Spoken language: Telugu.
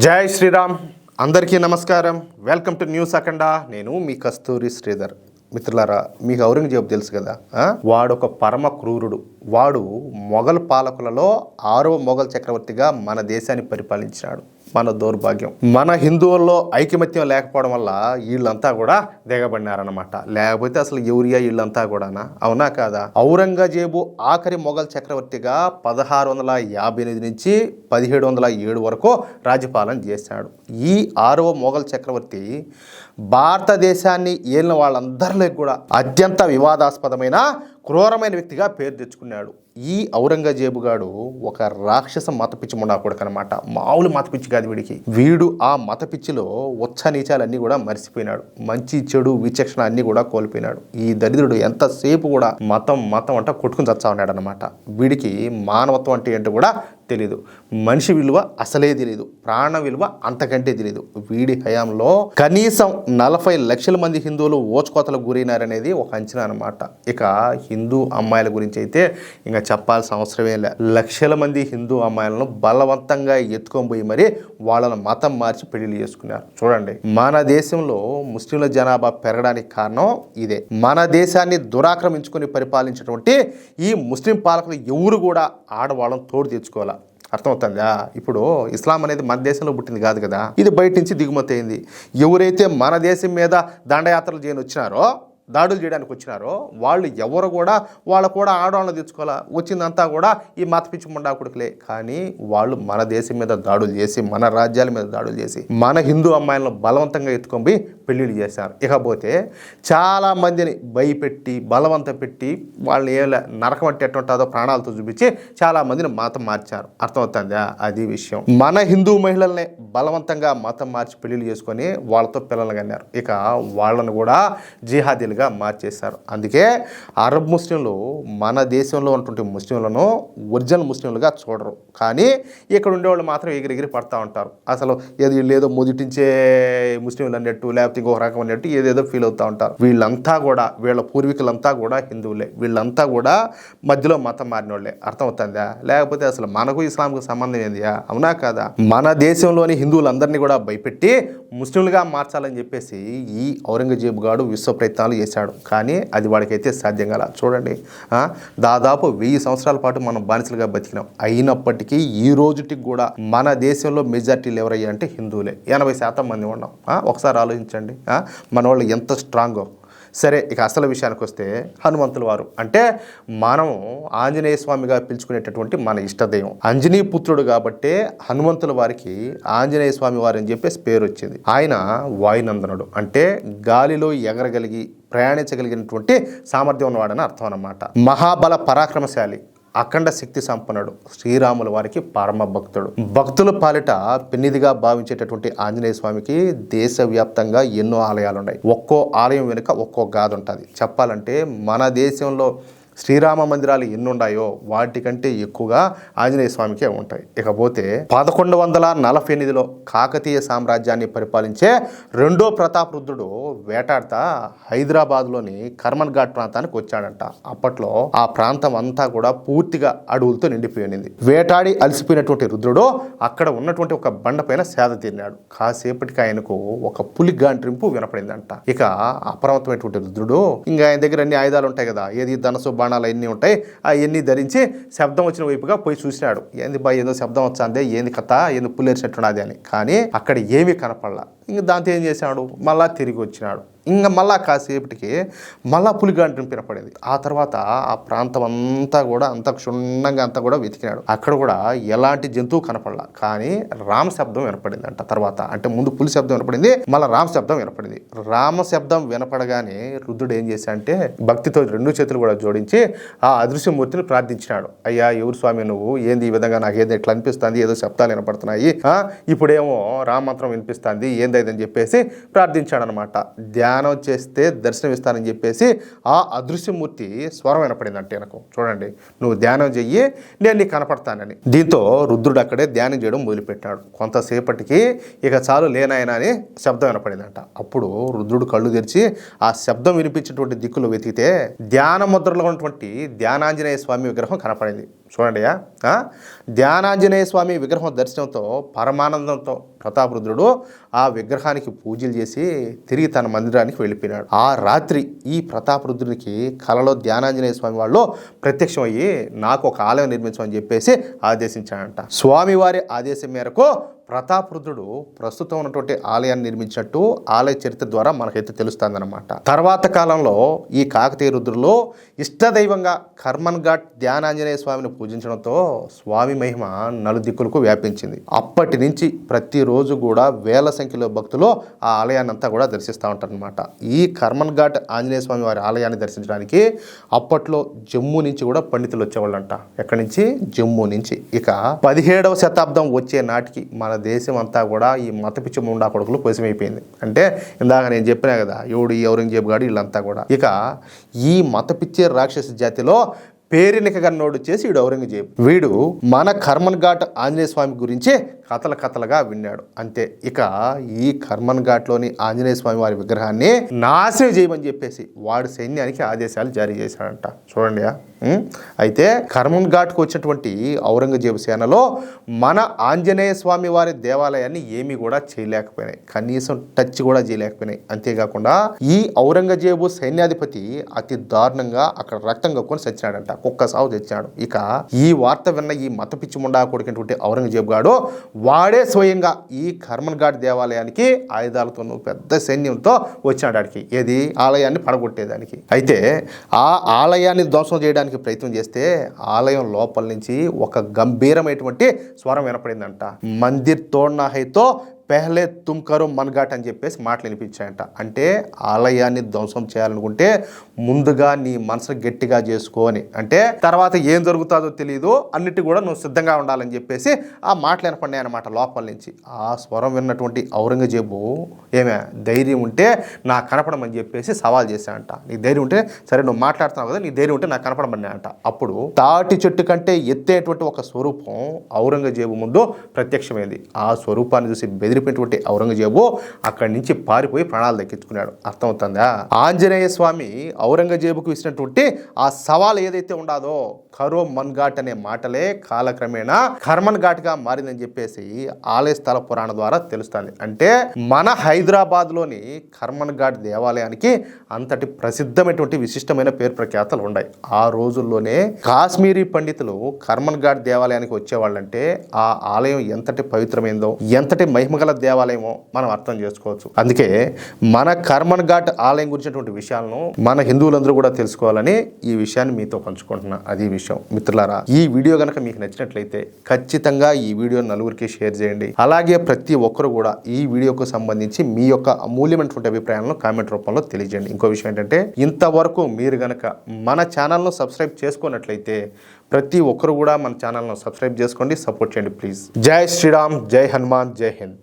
జై శ్రీరామ్. అందరికీ నమస్కారం. వెల్కమ్ టు న్యూస్ అఖండ. నేను మీ కస్తూరి శ్రీధర్. మిత్రులారా, మీకు ఔరంగజేబు తెలుసు కదా, వాడు ఒక పరమ క్రూరుడు. వాడు మొఘల్ పాలకులలో 6వ మొఘల్ చక్రవర్తిగా మన దేశాన్ని పరిపాలించినాడు. మన దౌర్భాగ్యం, మన హిందువుల్లో ఐకమత్యం లేకపోవడం వల్ల వీళ్ళంతా కూడా దిగబడినారన్నమాట. లేకపోతే అసలు ఎవరియా వీళ్ళంతా కూడానా? అవునా కాదా? ఔరంగజేబు ఆఖరి మొఘల్ చక్రవర్తిగా 1658 నుంచి 1707 వరకు రాజ్యపాలన చేశాడు. ఈ 6వ మొఘల్ చక్రవర్తి భారతదేశాన్ని ఏలిన వాళ్ళందరిలో కూడా అత్యంత వివాదాస్పదమైన క్రూరమైన వ్యక్తిగా పేరు తెచ్చుకున్నాడు. ఈ ఔరంగజేబు గాడు ఒక రాక్షస మతపిచ్చి కొడుకు అనమాట. మామూలు మతపిచ్చి కాదు వీడికి. వీడు ఆ మతపిచ్చిలో ఉచ్చ నీచాలన్నీ కూడా మర్చిపోయినాడు. మంచి చెడు విచక్షణ అన్నీ కూడా కోల్పోయినాడు. ఈ దరిద్రుడు ఎంతసేపు కూడా మతం అంట కొట్టుకుని చచ్చా ఉన్నాడు అనమాట. వీడికి మానవత్వం అంటే ఏంటో కూడా తెలీదు. మనిషి విలువ అసలే తెలీదు. ప్రాణ విలువ అంతకంటే తెలీదు. వీడి హయాంలో కనీసం 40 లక్షల మంది హిందువులు ఓచుకోతలకు గురైనారనేది ఒక అంచనా అనమాట. ఇక హిందూ అమ్మాయిల గురించి అయితే ఇంకా చెప్పాల్సిన అవసరమే లే. లక్షల మంది హిందూ అమ్మాయిలను బలవంతంగా ఎత్తుకొని పోయి మరి వాళ్ళను మతం మార్చి పెళ్లి చేసుకున్నారు. చూడండి, మన దేశంలో ముస్లింల జనాభా పెరగడానికి కారణం ఇదే. మన దేశాన్ని దురాక్రమించుకొని పరిపాలించినటువంటి ఈ ముస్లిం పాలకులు ఎవరు కూడా ఆడవాళ్ళని తోడు తెచ్చుకోవాలి. అర్థమవుతుందా? ఇప్పుడు ఇస్లాం అనేది మన దేశంలో పుట్టింది కాదు కదా, ఇది బయట నుంచి దిగుమతి అయింది. ఎవరైతే మన దేశం మీద దండయాత్రలు చేయని వచ్చినారో, దాడులు చేయడానికి వచ్చినారో వాళ్ళు ఎవరు కూడా ఆడవాళ్ళని తెచ్చుకోవాలా. వచ్చిందంతా కూడా ఈ మతపిచ్చి ముండా కొడుకులే. కానీ వాళ్ళు మన దేశం మీద దాడులు చేసి, మన రాజ్యాల మీద దాడులు చేసి, మన హిందూ అమ్మాయిలను బలవంతంగా ఎత్తుకొని పెళ్లిళ్ళు చేశారు. ఇకపోతే చాలా మందిని భయపెట్టి బలవంతం పెట్టి వాళ్ళని ఏ నరకం అంటే ఎట్టుంటుందో ప్రాణాలతో చూపించి చాలా మందిని మతం మార్చారు. అర్థమవుతుందా? అది విషయం. మన హిందూ మహిళల్ని బలవంతంగా మతం మార్చి పెళ్లిళ్ళు చేసుకొని వాళ్ళతో పిల్లలు కన్నారు. ఇక వాళ్ళను కూడా జిహాదీలుగా మార్చేశారు. అందుకే అరబ్ ముస్లింలు మన దేశంలో ఉన్నటువంటి ముస్లింలను ఒరిజినల్ ముస్లింలుగా చూడరు. కానీ ఇక్కడ ఉండేవాళ్ళు మాత్రం ఎగిరెగిరి పడతా ఉంటారు. అసలు ఏదో మొదటించే ముస్లింలు అన్నట్టు, లేకపోతే ఇంకొక రకం అన్నట్టు ఏదేదో ఫీల్ అవుతూ ఉంటారు. వీళ్ళంతా కూడా, వీళ్ళ పూర్వీకులంతా కూడా హిందువులే. వీళ్ళంతా కూడా మధ్యలో మతం మారిన వాళ్ళే. అర్థమవుతుందా? లేకపోతే అసలు మనకు ఇస్లాంకు సంబంధం ఏంది? అవునా కాదా? మన దేశంలోని హిందువులందరినీ కూడా భయపెట్టి ముస్లింలుగా మార్చాలని చెప్పేసి ఈ ఔరంగజేబు గాడు విశ్వ ప్రయత్నాలు చేశాడు. కానీ అది వాడికైతే సాధ్యం కాల. చూడండి, దాదాపు 1000 సంవత్సరాల పాటు మనం బానిసలుగా బతికినాం. అయినప్పటికీ ఈ రోజుకి కూడా మన దేశంలో మెజార్టీలు ఎవరయ్యా అంటే హిందువులే. 80% మంది ఉన్నాం. ఒకసారి ఆలోచించండి మన వాళ్ళు ఎంత స్ట్రాంగో. సరే, ఇక అసలు విషయానికి వస్తే హనుమంతుల వారు అంటే మనం ఆంజనేయ స్వామిగా పిలుచుకునేటటువంటి మన ఇష్టదైవం. అంజనీ పుత్రుడు కాబట్టే హనుమంతుల వారికి ఆంజనేయ స్వామి వారు అని చెప్పేసి పేరు వచ్చింది. ఆయన వాయునందనుడు అంటే గాలిలో ఎగరగలిగి ప్రయాణించగలిగినటువంటి సామర్థ్యం ఉన్నవాడని అర్థం అన్నమాట. మహాబల పరాక్రమశాలి, అఖండ శక్తి సంపన్నుడు, శ్రీరాముల వారికి పరమ భక్తుడు. భక్తుల పాలిట పెన్నిదిగా భావించేటటువంటి ఆంజనేయ స్వామికి దేశవ్యాప్తంగా ఎన్నో ఆలయాలు ఉన్నాయి. ఒక్కో ఆలయం వెనుక ఒక్కో గాథ ఉంటుంది. చెప్పాలంటే మన దేశంలో శ్రీరామ మందిరాలు ఎన్ని ఉన్నాయో వాటికంటే ఎక్కువగా ఆంజనేయ స్వామికే ఉంటాయి. ఇకపోతే 1148లో కాకతీయ సామ్రాజ్యాన్ని పరిపాలించే 2వ ప్రతాపరుద్రుడు వేటాడుతా హైదరాబాద్లోని కర్మన్ ఘాట్ ప్రాంతానికి వచ్చాడంట. అప్పట్లో ఆ ప్రాంతం అంతా కూడా పూర్తిగా అడవులతో నిండిపోయింది. వేటాడి అలసిపోయినటువంటి రుద్రుడు అక్కడ ఉన్నటువంటి ఒక బండ పైన సేద తీరినాడు. కాసేపటికి ఆయనకు ఒక పులి గాంట్రింపు వినపడిందంట. ఇక అప్రమత్తమైనటువంటి రుద్రుడు ఇంకా ఆయన దగ్గర అన్ని ఆయుధాలు ఉంటాయి కదా, ఏది ధనసు బాణాలు అన్నీ ఉంటాయి, అవన్నీ ధరించి శబ్దం వచ్చిన వైపుగా పోయి చూసినాడు. ఏంది బా ఏదో శబ్దం వచ్చిందే, ఏంది కథ, ఏంది పుల్లేరినట్టున్నది అని. కానీ అక్కడ ఏమీ కనపడలా. ఇంక దాంతో ఏం చేశాడు, మళ్ళా తిరిగి వచ్చినాడు. ఇంకా మళ్ళా కాసేపటికి మళ్ళా పులిగాండ్రం వినపడింది. ఆ తర్వాత ఆ ప్రాంతం అంతా కూడా అంత క్షుణ్ణంగా అంతా కూడా వెతికినాడు. అక్కడ కూడా ఎలాంటి జంతువు కనపడలా. కానీ రామ శబ్దం వినపడింది అంట. తర్వాత అంటే ముందు పులి శబ్దం వినపడింది, మళ్ళీ రామ శబ్దం వినపడింది. రామ శబ్దం వినపడగానే రుద్రుడు ఏం చేశాడంటే భక్తితో 2 చేతులు కూడా జోడించి ఆ అదృశ్యమూర్తిని ప్రార్థించినాడు. అయ్యా, ఎవరు స్వామి నువ్వు, ఏంది ఈ విధంగా నాకు ఏదో ఇట్లా అనిపిస్తుంది, ఏదో శబ్దాలు వినపడుతున్నాయి, ఇప్పుడేమో రామమంత్రం వినిపిస్తుంది, ఏందని చెప్పేసి ప్రార్థించాడు అనమాట. ధ్యానం చేస్తే దర్శనం ఇస్తానని చెప్పేసి ఆ అదృశ్యమూర్తి స్వరం వినపడిందంటే నాకు. చూడండి, నువ్వు ధ్యానం చెయ్యి, నేను నీకు కనపడతానని. దీంతో రుద్రుడు అక్కడే ధ్యానం చేయడం మొదలుపెట్టాడు. కొంతసేపటికి ఇక చాలు లేనాయన అని శబ్దం వినపడిందంట. అప్పుడు రుద్రుడు కళ్ళు తెరిచి ఆ శబ్దం వినిపించేటువంటి దిక్కులు వెతికితే ధ్యాన ముద్రలో ఉన్నటువంటి ధ్యానాంజనేయ స్వామి విగ్రహం కనపడింది. చూడండి ధ్యానాంజనేయ స్వామి విగ్రహం దర్శనంతో పరమానందంతో ప్రతాపరుద్రుడు ఆ విగ్రహానికి పూజలు చేసి తిరిగి తన మందిరానికి వెళ్ళిపోయినాడు. ఆ రాత్రి ఈ ప్రతాపరుద్రునికి కలలో ధ్యానాంజనేయ స్వామి వాళ్ళు ప్రత్యక్షం అయ్యి నాకు ఒక ఆలయం నిర్మించమని చెప్పేసి ఆదేశించాడంట. స్వామివారి ఆదేశం మేరకు ప్రతాపరుద్రుడు ప్రస్తుతం ఉన్నటువంటి ఆలయాన్ని నిర్మించినట్టు ఆలయ చరిత్ర ద్వారా మనకైతే తెలుస్తుందన్నమాట. తర్వాత కాలంలో ఈ కాకతీయ రుద్రులో ఇష్టదైవంగా కర్మన్ ఘాట్ ధ్యానాంజనేయ స్వామిని పూజించడంతో స్వామి మహిమ నలుదిక్కులకు వ్యాపించింది. అప్పటి నుంచి ప్రతిరోజు కూడా వేల సంఖ్యలో భక్తులు ఆ ఆలయాన్ని అంతా కూడా దర్శిస్తూ ఉంటారనమాట. ఈ కర్మన్ ఘాట్ ఆంజనేయ స్వామి వారి ఆలయాన్ని దర్శించడానికి అప్పట్లో జమ్మూ నుంచి కూడా పండితులు వచ్చేవాళ్ళంట. ఎక్కడి నుంచి? జమ్మూ నుంచి. ఇక 17వ శతాబ్దం వచ్చే నాటికి మన దేశం అంతా కూడా ఈ మతపిచ్చి ముండా కొడుకులు పొసిమైపోయింది. అంటే ఇందాక నేను చెప్పినా కదా, ఈ ఔరంగజేబు గాడు వీళ్ళంతా కూడా. ఇక ఈ మతపిచ్చే రాక్షస జాతిలో పేరెనిక గన్నోడు చేసి వీడు ఔరంగజేబు. వీడు మన కర్మన్ ఘాట్ ఆంజనేయ స్వామి గురించి కథలుగా విన్నాడు అంతే. ఇక ఈ కర్మన్ ఘాట్లోని ఆంజనేయ స్వామి వారి విగ్రహాన్ని నాశనం చేయమని చెప్పేసి వాడి సైన్యానికి ఆదేశాలు జారీ చేశాడంట. చూడండి. అయితే కర్మన్ ఘాట్కు వచ్చినటువంటి ఔరంగజేబు సేనలో మన ఆంజనేయ స్వామి వారి దేవాలయాన్ని ఏమీ కూడా చేయలేకపోయినాయి, కనీసం టచ్ కూడా చేయలేకపోయినాయి. అంతేకాకుండా ఈ ఔరంగజేబు సైన్యాధిపతి అతి దారుణంగా అక్కడ రక్తం కక్కుని చచ్చినాడంట, కుక్క సాగు తెచ్చినాడు. ఇక ఈ వార్త విన్న ఈ మత పిచ్చి ముండా కొడుకున్నటువంటి ఔరంగజేబు గాడు వాడే స్వయంగా ఈ కర్మన్ ఘాట్ దేవాలయానికి ఆయుధాలతో పెద్ద సైన్యంతో వచ్చినాడు ఆడికి, ఏది ఆలయాన్ని పడగొట్టేదానికి. అయితే ఆ ఆలయాన్ని ధ్వంసం చేయడానికి ప్రయత్నం చేస్తే ఆలయం లోపల నుంచి ఒక గంభీరమైనటువంటి స్వరం వినపడిందంట. మందిర్ తోడ్నా హైతో పెహ్లే తుమ్ కరో మన్ ఘాట్ అని చెప్పేసి మాటలు వినిపించాయంట. అంటే ఆలయాన్ని ధ్వంసం చేయాలనుకుంటే ముందుగా నీ మనసును గట్టిగా చేసుకోని, అంటే తర్వాత ఏం జరుగుతుందో తెలియదు, అన్నిటి కూడా నువ్వు సిద్ధంగా ఉండాలని చెప్పేసి ఆ మాటలు వినపడినాయి అనమాట లోపల నుంచి. ఆ స్వరం విన్నటువంటి ఔరంగజేబు ఏమే ధైర్యం ఉంటే నాకు కనపడమని చెప్పేసి సవాల్ చేశాడంట. నీకు ధైర్యం ఉంటే సరే నువ్వు మాట్లాడుతున్నావు కదా, నీ ధైర్యం ఉంటే నాకు కనపడమని అంట. అప్పుడు తాటి చెట్టు కంటే ఎత్తేటువంటి ఒక స్వరూపం ఔరంగజేబు ముందు ప్రత్యక్షమైంది. ఆ స్వరూపాన్ని చూసి బెదిరిపోయినటువంటి ఔరంగజేబు అక్కడి నుంచి పారిపోయి ప్రాణాలు దక్కించుకున్నాడు. అర్థమవుతుందా? ఆంజనేయ స్వామి ఔరంగజేబుకు ఇచ్చినటువంటి ఆ సవాల్ ఏదైతే ఉండాదో కరో మన్ ఘాట్ అనే మాటలే కాలక్రమేణా కర్మన్ ఘాట్గా మారిందని చెప్పేసి ఆలయ స్థల పురాణ ద్వారా తెలుస్తుంది. అంటే మన హైదరాబాద్లోని కర్మన్ ఘాట్ దేవాలయానికి అంతటి ప్రసిద్ధమైనటువంటి విశిష్టమైన పేరు ప్రఖ్యాతలు ఉన్నాయి. ఆ రోజుల్లోనే కాశ్మీరీ పండితులు కర్మన్ ఘాట్ దేవాలయానికి వచ్చేవాళ్ళంటే ఆ ఆలయం ఎంతటి పవిత్రమైందో, ఎంతటి మహిమగల దేవాలయమో మనం అర్థం చేసుకోవచ్చు. అందుకే మన కర్మన్ ఘాట్ ఆలయం గురించినటువంటి విషయాలను మన హిందువులందరూ కూడా తెలుసుకోవాలని ఈ విషయాన్ని మీతో పంచుకుంటున్నా. అది విషయం మిత్రులారా. ఈ వీడియో కనుక మీకు నచ్చినట్లయితే ఖచ్చితంగా ఈ వీడియో నలుగురికి షేర్ చేయండి. అలాగే ప్రతి ఒక్కరు కూడా ఈ వీడియోకు సంబంధించి మీ యొక్క అమూల్యమైనటువంటి అభిప్రాయాలను కామెంట్ రూపంలో తెలియజేయండి. ఇంకో విషయం ఏంటంటే ఇంతవరకు మీరు గనక మన ఛానల్ను సబ్స్క్రైబ్ చేసుకున్నట్లయితే ప్రతి ఒక్కరు కూడా మన ఛానల్ను సబ్స్క్రైబ్ చేసుకోండి, సపోర్ట్ చేయండి ప్లీజ్. జై శ్రీరామ్, జై హనుమాన్, జై హింద్.